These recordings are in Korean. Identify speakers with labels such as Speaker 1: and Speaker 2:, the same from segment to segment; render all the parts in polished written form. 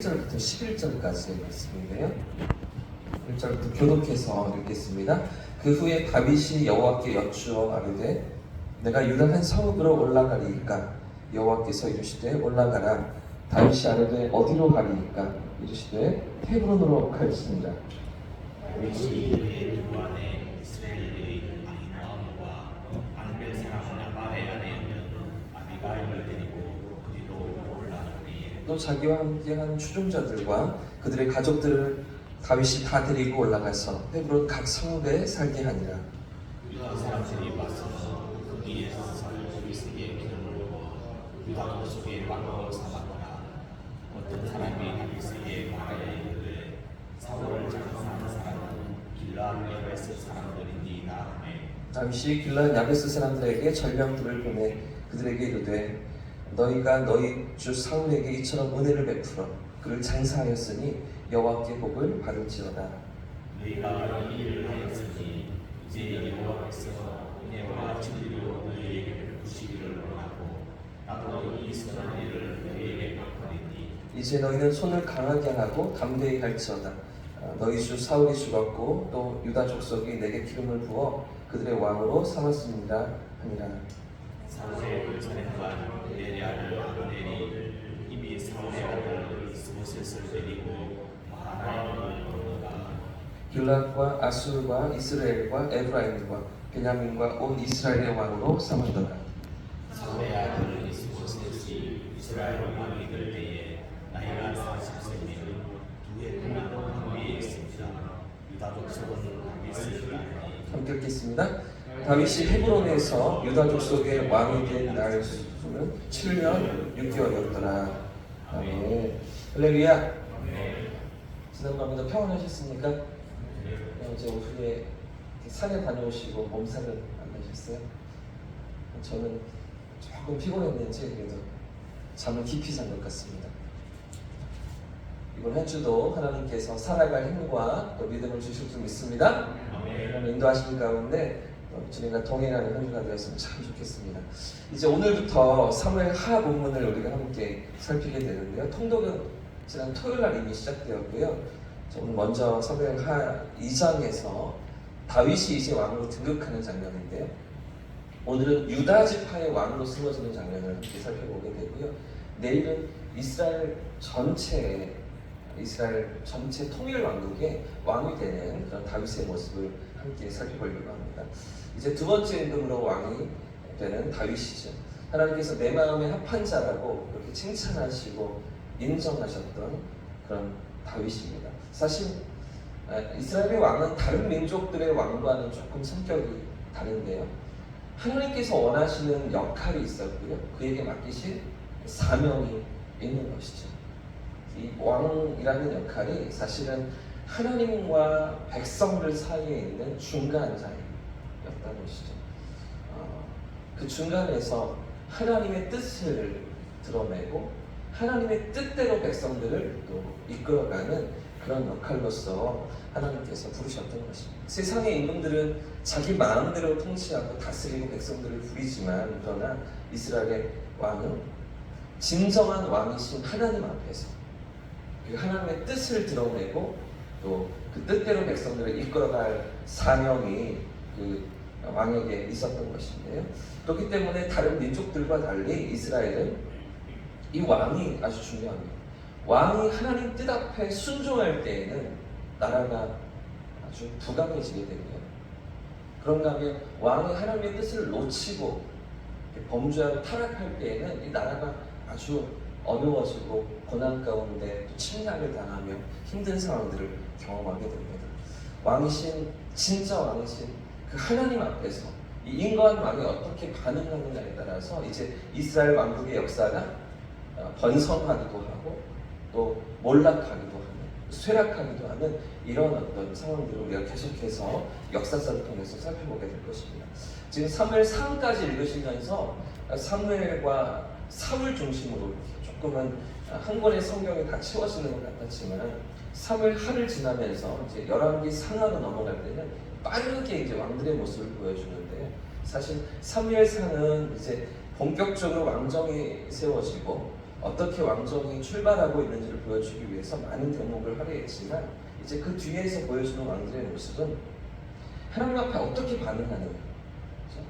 Speaker 1: 1절부터 11절까지의 말씀인데요. 1절부터 교독해서 읽겠습니다. 그 후에 다윗이 여호와께 여쭈어 아뢰되 내가 유다 한 성읍으로 올라가리이까? 여호와께서 이르시되 올라가라. 다윗이 아뢰되 어디로 가리이까? 이르시되 헤브론으로 갈지니라.
Speaker 2: 다윗이 그의 두 안에 이스라엘의 아히노암과 방백 사람 나발의 아내 아비가일을 데리고 그리로 올라가니
Speaker 1: 또 자기와 함께한 추종자들과 그들의 가족들을 다윗이 다 데리고 올라가서 헤브론 각 성읍에 살게 하니라.
Speaker 2: 유다 사람들이 와서 거기에서 다윗에게 기름을 부어 유다 족속의 왕으로 삼았더라. 어떤 사람이 다윗에게 말하여 이르되 사울을 장사하는 사람은 길르앗 야베스 사람들이니이다 하매
Speaker 1: 다윗이 길르앗 야베스 사람들에게 전령들을 보내 그들에게 이르되 너희가 너희 주 사울에게 이처럼 은혜를 베풀어 그를 장사하였으니 여호와께 복을 받을지어다.
Speaker 2: 너희가 이 일을 하였으니 이제 여호와께서 은혜와 진리로 너희에게 베푸시기를 원하고 나도 이 선한 일을 너희에게 베푸리니
Speaker 1: 이제 너희는 손을 강하게 하고 담대히 할지어다. 너희 주 사울이 죽었고 또 유다 족속이 내게 기름을 부어 그들의 왕으로 삼았습니다 하니라.
Speaker 2: 사울의 예루살렘과 내 아들 아브넬이 이미 사울의 아들 이스보셋을 데리고 마하나임을 건너가
Speaker 1: 길앗과 아술과 이스라엘과 에브라임과 베냐민과 온 이스라엘의 왕으로 삼았더라.
Speaker 2: 사울의 아들 이스보셋이 이스라엘 왕이 될 때에 나이가 40세이며 두의 눈은 황비에 있습니다. 유다 족속은 다윗을 낳으니
Speaker 1: 함께 읽겠습니다. 다윗이 헤브론에서 유다 족속의 왕이 된 날 수는 7년 6개월이었더라. 아멘. 할렐루야. 지난밤에도 평안하셨습니까? 어제 오후에 산에 다녀오시고 몸살은 안 나셨어요? 저는 조금 피곤했는지 그래도 잠을 깊이 잔 것 같습니다. 이번 한 주도 하나님께서 살아갈 힘과 또 믿음을 주실 줄 믿습니다. 하나님 인도하시는 가운데 주님과 동행하는 한 주가 되었으면 참 좋겠습니다. 이제 오늘부터 사무엘 하 본문을 우리가 함께 살피게 되는데요. 통독은 지난 토요일 날 이미 시작되었고요. 오늘 먼저 사무엘 하 2장에서 다윗이 이제 왕으로 등극하는 장면인데요. 오늘은 유다 지파의 왕으로 세워지는 장면을 함께 살펴보게 되고요. 내일은 이스라엘 전체 통일 왕국의 왕이 되는 그런 다윗의 모습을 함께 살펴보려고 합니다. 이제 두 번째 임금으로 왕이 되는 다윗이죠. 하나님께서 내 마음에 합한 자라고 그렇게 칭찬하시고 인정하셨던 그런 다윗입니다. 사실 이스라엘의 왕은 다른 민족들의 왕과는 조금 성격이 다른데요. 하나님께서 원하시는 역할이 있었고요. 그에게 맡기신 사명이 있는 것이죠. 이 왕이라는 역할이 사실은 하나님과 백성들 사이에 있는 중간자였다는 것이죠. 그 중간에서 하나님의 뜻을 드러내고 하나님의 뜻대로 백성들을 또 이끌어가는 그런 역할로서 하나님께서 부르셨던 것입니다. 세상의 임금들은 자기 마음대로 통치하고 다스리고 백성들을 부리지만 그러나 이스라엘의 왕은 진정한 왕이신 하나님 앞에서 그 하나님의 뜻을 드러내고 또 그 뜻대로 백성들을 이끌어갈 사명이 그 왕에게 있었던 것인데요. 그렇기 때문에 다른 민족들과 달리 이스라엘은 이 왕이 아주 중요합니다. 왕이 하나님 뜻 앞에 순종할 때에는 나라가 아주 부강해지게 되고요. 그런가 하면 왕이 하나님의 뜻을 놓치고 범죄하고 타락할 때에는 이 나라가 아주 어려워지고 고난 가운데 침략을 당하며 힘든 상황들을 경험하게 됩니다. 왕이신 진짜 왕이신 그 하나님 앞에서 이 인간 왕이 어떻게 반응하느냐에 따라서 이제 이스라엘 왕국의 역사가 번성하기도 하고 또 몰락하기도 하는 쇠락하기도 하는 이런 어떤 상황들을 우리가 계속해서 역사상을 통해서 살펴보게 될 것입니다. 지금 사무엘 3까지 읽으시면서 사무엘과 사울 중심으로 조금은 한 권의 성경이 다 채워지는 것 같았지만 사무엘 하를 지나면서 이제 열왕기 상하로 넘어갈 때는 빠르게 이제 왕들의 모습을 보여주는데 사실 사무엘상은 이제 본격적으로 왕정이 세워지고 어떻게 왕정이 출발하고 있는지를 보여주기 위해서 많은 대목을 할애했지만 이제 그 뒤에서 보여주는 왕들의 모습은 하나님 앞에 어떻게 반응하느냐, 그렇죠?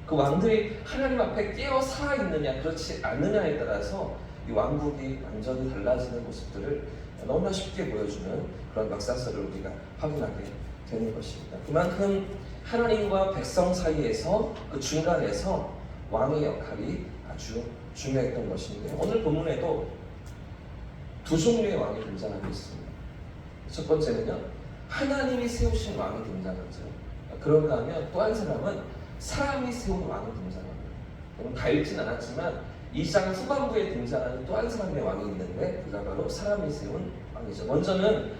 Speaker 1: 그 왕들이 하나님 앞에 깨어 사 있느냐 그렇지 않느냐에 따라서 이 왕국이 완전히 달라지는 모습들을 너무나 쉽게 보여주는 그런 역사서를 우리가 확인하게 되는 것입니다. 그만큼 하나님과 백성 사이에서 그 중간에서 왕의 역할이 아주 중요했던 것인데, 오늘 본문에도 두 종류의 왕이 등장하고 있습니다. 첫 번째는요, 하나님이 세우신 왕이 등장하죠. 그런가 하면 또 한 사람은 사람이 세운 왕이 등장합니다. 다 읽진 않았지만 2장 후반부에 등장하는 또 한 사람의 왕이 있는데 그가 바로 사람이 세운 왕이죠. 먼저는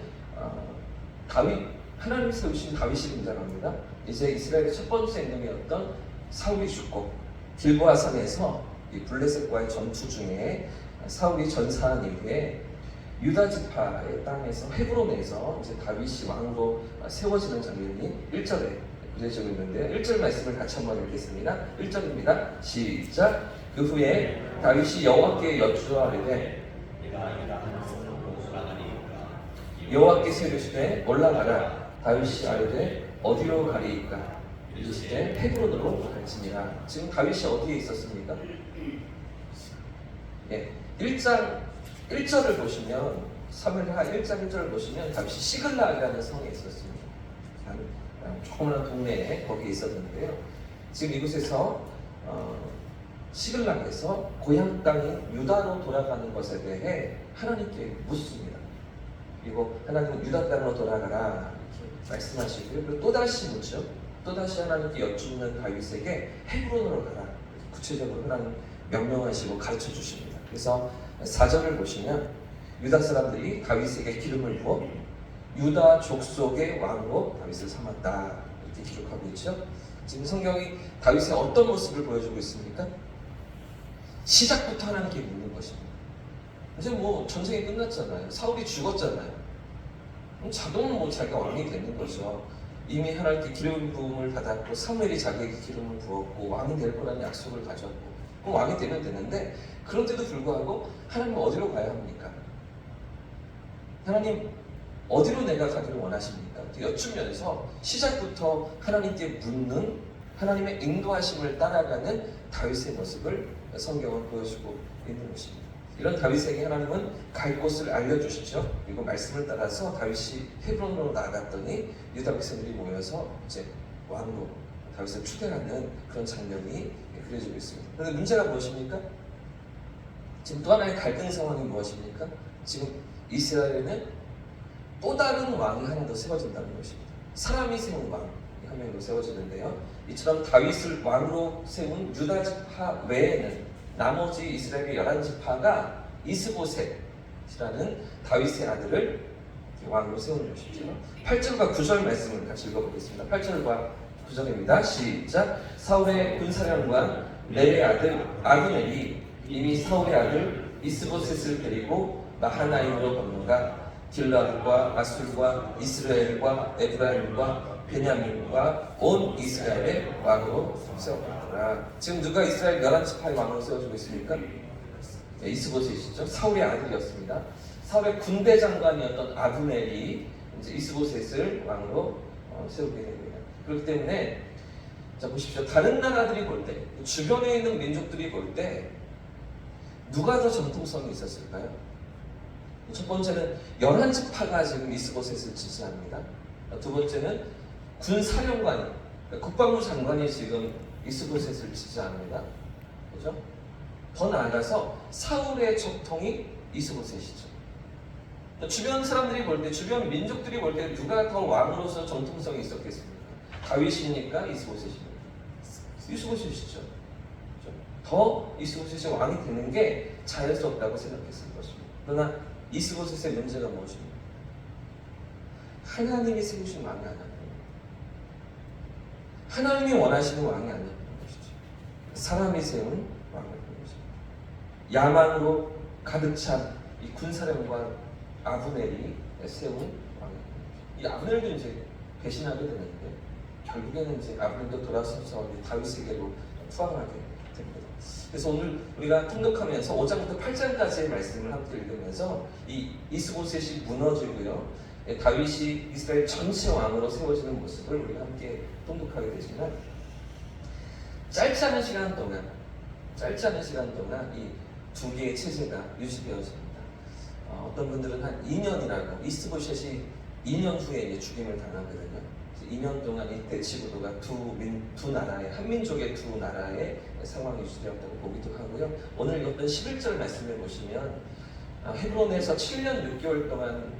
Speaker 1: 하나님 세우신 다윗이 등장합니다. 이제 이스라엘의 첫 번째 인물이었던 사울이 죽고 길보아 산에서 이 블레셋과의 전투 중에 사울이 전사한 이후에 유다 지파의 땅에서 헤브론에서 이제 다윗이 왕으로 세워지는 장면이 1절에 그려지고 있는데 1절 말씀을 같이 한번 읽겠습니다. 1절입니다. 시작. 그 후에 다윗이 여호와께 여쭈어하되 여호와께서 이르시되 올라가라. 다윗이 아뢰되 어디로 가리이까? 이르시되 헤브론으로 갈지니라. 지금 다윗이 어디에 있었습니까? 예, 1장 1절을 보시면 사무엘하 1장 1절을 보시면 다윗이 시글락이라는 성에 있었습니다. 조그마한 동네에 거기에 있었는데요. 지금 이곳에서 시글락에서 고향 땅인 유다로 돌아가는 것에 대해 하나님께 묻습니다. 그리고 하나님은 유다 땅으로 돌아가라 이렇게 말씀하시고요. 그리고 또다시 묻죠. 또다시 하나님께 여쭙는 다윗에게 헤브론으로 가라. 구체적으로 하나님 명령하시고 가르쳐 주십니다. 그래서 4절을 보시면 유다 사람들이 다윗에게 기름을 부어 유다 족속의 왕으로 다윗을 삼았다 이렇게 기록하고 있죠. 지금 성경이 다윗의 어떤 모습을 보여주고 있습니까? 시작부터 하나님께 묻는 것입니다. 이제 뭐 전쟁이 끝났잖아요. 사울이 죽었잖아요. 그럼 자동으로 자기가 왕이 되는 거죠. 이미 하나님께 기름 부음을 받았고 사무엘이 자기에게 기름을 부었고 왕이 될 거라는 약속을 가졌고 그럼 왕이 되면 되는데, 그런데도 불구하고 하나님은 어디로 가야 합니까? 하나님 어디로 내가 가기를 원하십니까? 여쭈면서 시작부터 하나님께 묻는 하나님의 인도하심을 따라가는 다윗의 모습을 성경은 보여주고 있는 것입니다. 이런 다윗에게 하나님은 갈 곳을 알려주시죠. 그리고 말씀을 따라서 다윗이 헤브론으로 나아갔더니 유다 백성들이 모여서 이제 왕으로 다윗을 추대하는 그런 장면이 그려지고 있습니다. 그런데 문제가 무엇입니까? 지금 또 하나의 갈등 상황이 무엇입니까? 지금 이스라엘에는 또 다른 왕이 하나 더 세워진다는 것입니다. 사람이 세운 왕이 한 명 더 세워지는데요. 이처럼 다윗을 왕으로 세운 유다 지파 외에는 나머지 이스라엘의 11지파가 이스보셋이라는 다윗의 아들을 왕으로 세우는 것이죠. 8절과 9절 말씀을 같이 읽어보겠습니다. 8절과 9절입니다. 시작. 사울의 군사령관 넬의 아들 아브넬이 이미 사울의 아들 이스보셋을 데리고 마하나임으로 건너가 길르앗과 아술과 이스라엘과 에브라임과 베냐민과 온 이스라엘의 왕으로 세웠더라. 지금 누가 이스라엘 11지파의 왕으로 세워주고 있습니까? 네, 이스보셋이죠. 사울의 아들이었습니다. 사울의 군대 장관이었던 아브넬이 이제 이스보셋을 왕으로 세우게 됩니다. 그렇기 때문에 자 보십시오. 다른 나라들이 볼 때, 주변에 있는 민족들이 볼 때 누가 더 전통성이 있었을까요? 첫 번째는 11지파가 지금 이스보셋을 지지합니다. 두 번째는 군사령관이, 국방부 장관이 지금 이스보셋을 지지합니다. 그죠? 더 나아가서 사울의 적통이 이스보셋이죠. 주변 사람들이 볼 때, 주변 민족들이 볼 때 누가 더 왕으로서 정통성이 있었겠습니까? 다윗이니까 이스보셋입니다. 이스보셋이죠. 더 이스보셋이 왕이 되는 게 자연스럽다고 생각했을 것입니다. 그러나 이스보셋의 문제가 무엇입니까? 하나님이 세우신 왕이 아니었던 하나님이 원하시는 왕이 아니었던 것이죠. 사람이 세운 왕이었던 것입니다. 야망으로 가득 찬 이 군사령관 아브넬이 세운 왕이었던 것입니다. 이 아브넬도 이제 배신하게 되는데 결국에는 이제 아브넬도 돌아서서 다윗에게로 투항하게 됩니다. 그래서 오늘 우리가 통독하면서 5장부터 8장까지의 말씀을 함께 읽으면서 이 이스보셋이 무너지고요, 다윗이 이스라엘 전체 왕으로 세워지는 모습을 우리가 함께 통독하게 되지만, 짧지 않은 시간 동안 이 두 개의 체제가 유지되어집니다. 어떤 분들은 한 2년이라고, 이스보셋이 2년 후에 이제 죽임을 당하거든요. 2년 동안 이 대치구도가 두 나라의, 한민족의 두 나라의 상황이 유지되었다고 보기도 하고요. 오늘 읽었던 11절 말씀을 보시면 헤브론에서 7년 6개월 동안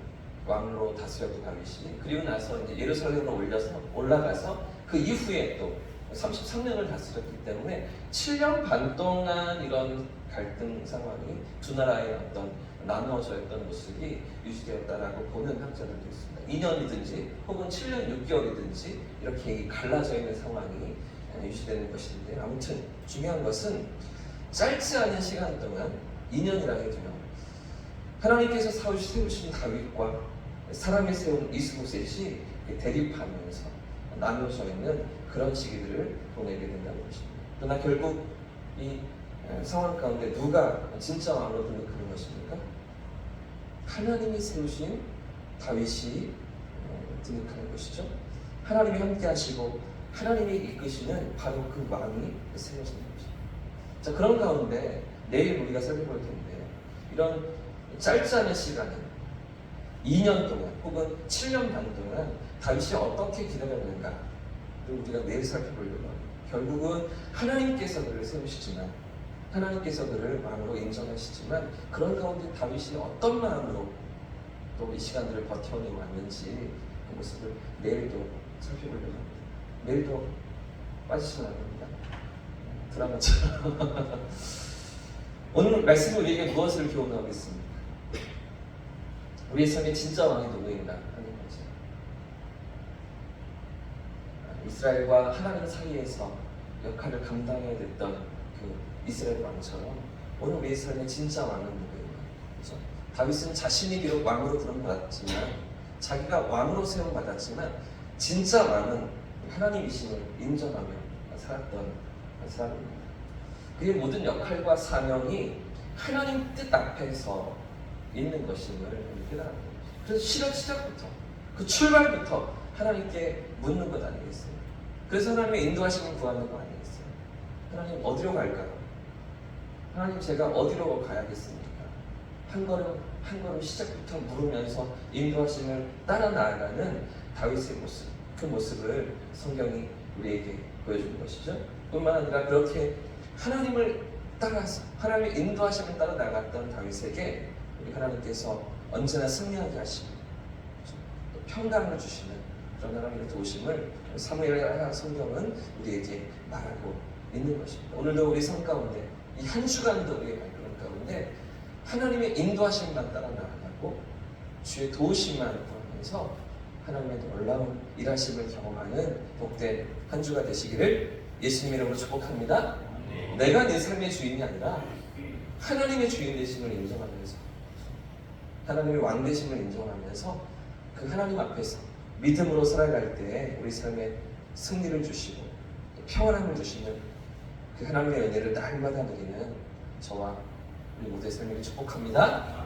Speaker 1: 왕으로 다스렸던 다윗이, 그리고 나서 이제 예루살렘으로 올라가서 그 이후에 또 33년을 다스렸기 때문에 7년 반 동안 이런 갈등 상황이 두 나라의 어떤 나누어져 있던 모습이 유지되었다라고 보는 학자들도 있습니다. 2년이든지 혹은 7년 6개월이든지 이렇게 갈라져 있는 상황이 유지되는 것인데, 아무튼 중요한 것은 짧지 않은 시간 동안 2년이라 해도요, 하나님께서 세우신 다윗과 사람이 세운 이스보셋이 대립하면서 나누어져 있는 그런 시기들을 보내게 된다는 것입니다. 그러나 결국 이 상황 가운데 누가 진짜 왕으로 등극하는 것입니까? 하나님이 세우신 다윗이 등극하는 것이죠. 하나님이 함께 하시고 하나님이 이끄시는 바로 그 왕이 세워지는 것입니다. 자, 그런 가운데 내일 우리가 살펴볼 텐데, 이런 짧지 않은 시간에 2년 동안 혹은 7년 반 동안 다윗이 어떻게 기다렸는가를 우리가 내일 살펴보려고 합니다. 결국은 하나님께서 그를 세우시지만, 하나님께서 그를 왕으로 인정하시지만, 그런 가운데 다윗이 어떤 마음으로 또 이 시간들을 버텨내 왔는지 그 모습을 내일도 살펴보려고 합니다. 내일도 빠지시면 안 됩니다. 드라마처럼. 오늘 말씀이 우리에게 무엇을 교훈하고 있습니까? 우리의 삶에 진짜 왕이 누구인가 하는 거죠. 이스라엘과 하나님 사이에서 역할을 감당해야 됐던 그 이스라엘 왕처럼 오늘 우리의 삶의 진짜 왕은 누구인가? 그렇죠? 다윗은 자신이 비록 왕으로 부름받았지만, 자기가 왕으로 세움받았지만, 진짜 왕은 하나님이심을 인정하며 살았던 사람입니다. 그의 모든 역할과 사명이 하나님 뜻 앞에서 있는 것임을 깨달았던 것이죠. 그래서 시작부터, 그 출발부터 하나님께 묻는 것 아니겠어요? 그래서 하나님의 인도하심을 구하는 거 아니겠어요? 하나님 어디로 갈까요? 하나님 제가 어디로 가야겠습니까? 한 걸음 한 걸음 시작부터 물으면서 인도하심을 따라 나아가는 다윗의 모습, 그 모습을 성경이 우리에게 보여주는 것이죠. 뿐만 아니라 그렇게 하나님을 따라서 하나님의 인도하심을 따라 나갔던 다윗에게 우리 하나님께서 언제나 승리하게 하시고 또 평강을 주시는 그런 하나님의 도우심을 사무엘하 성경은 우리에게 말하고 있는 것입니다. 오늘도 우리 삶 가운데, 이 한 주간도 우리의 발걸음 가운데 하나님의 인도하심만 따라 나아가고 주의 도우심만 구하면서 하나님의 놀라운 일하심을 경험하는 복된 한 주가 되시기를 예수님 이름으로 축복합니다. 내가 내 삶의 주인이 아니라 하나님의 주인 되심을 인정하면서, 하나님의 왕 되심을 인정하면서 그 하나님 앞에서 믿음으로 살아갈 때 우리 삶에 승리를 주시고 평안함을 주시는 그 하나님의 은혜를 날마다 누리는 저와 우리 모두의 삶을 축복합니다.